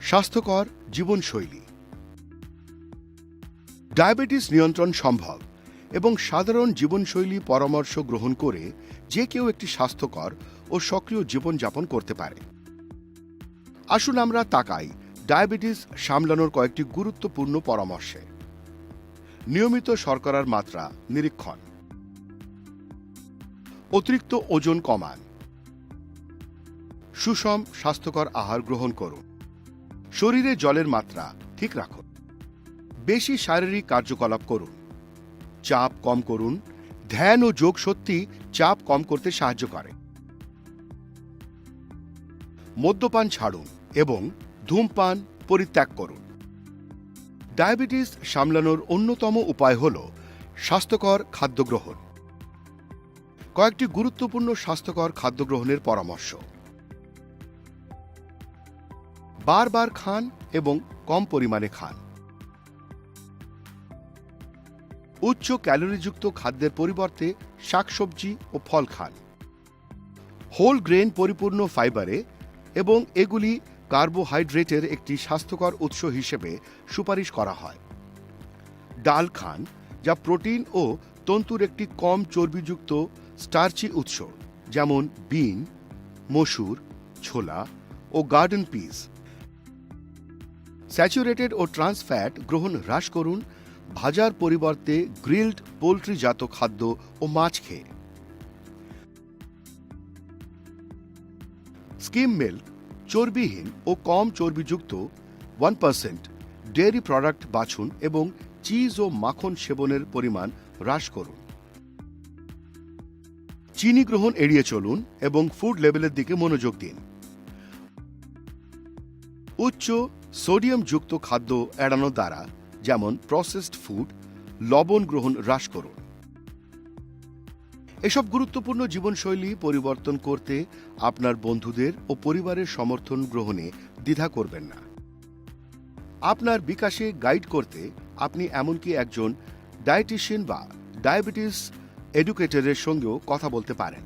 স্বাস্থ্যকর জীবনশৈলী। ডায়াবেটিস নিয়ন্ত্রণ সম্ভব এবং সাধারণ জীবনশৈলী পরামর্শ গ্রহণ করে যে কেউ একটি স্বাস্থ্যকর ও সক্রিয় জীবনযাপন করতে পারে। আসুন আমরা তাকাই ডায়াবেটিস সামলানোর কয়েকটি গুরুত্বপূর্ণ পরামর্শে। নিয়মিত শর্করার মাত্রা নিরীক্ষণ, অতিরিক্ত ওজন কমান, সুষম স্বাস্থ্যকর আহার গ্রহণ করুন, শরীরে জলের মাত্রা ঠিক রাখুন, বেশি শারীরিক কার্যকলাপ করুন, চাপ কম করুন। ধ্যান ও যোগ সত্যি চাপ কম করতে সাহায্য করে। মদ্যপান ছাড়ুন এবং ধূমপান পরিত্যাগ করুন। ডায়াবেটিস সামলানোর অন্যতম উপায় হল স্বাস্থ্যকর খাদ্য গ্রহণ। কয়েকটি গুরুত্বপূর্ণ স্বাস্থ্যকর খাদ্য গ্রহণের পরামর্শ। বারবার খান এবং কম পরিমাণে খান। উচ্চ ক্যালোরিযুক্ত খাদ্যের পরিবর্তে শাকসবজি ও ফল খান। হোল গ্রেন পরিপূর্ণ ফাইবারে এবং এগুলি কার্বোহাইড্রেটের একটি স্বাস্থ্যকর উৎস হিসেবে সুপারিশ করা হয়। ডাল খান, যা প্রোটিন ও তন্তুর একটি কম চর্বিযুক্ত স্টার্চি উৎস, যেমন বিন, মসুর, ছোলা ও গার্ডেন পিস। স্যাচুরেটেড ও ট্রান্স ফ্যাট গ্রহণ হ্রাস করুন, ভাজার পরিবর্তে গ্রিলড পোলট্রিজাত খাদ্য ও মাছ খেয়ে। স্কিম মিল্ক, চর্বিহীন ও কম চর্বিযুক্ত 1% ডেয়ারি প্রোডাক্ট বাছুন এবং চিজ ও মাখন সেবনের পরিমাণ হ্রাস করুন। চিনি গ্রহণ এড়িয়ে চলুন এবং ফুড লেভেলের দিকে মনোযোগ দিন। উচ্চ সোডিয়ামযুক্ত খাদ্য এড়ানো দ্বারা, যেমন প্রসেসড ফুড, লবণ গ্রহণ হ্রাস করুন। এসব গুরুত্বপূর্ণ জীবনশৈলী পরিবর্তন করতে আপনার বন্ধুদের ও পরিবারের সমর্থন গ্রহণে দ্বিধা করবেন না। আপনার বিকাশে গাইড করতে আপনি এমনকি একজন ডায়েটিশিয়ান বা ডায়াবেটিস এডুকেটরের সঙ্গেও কথা বলতে পারেন।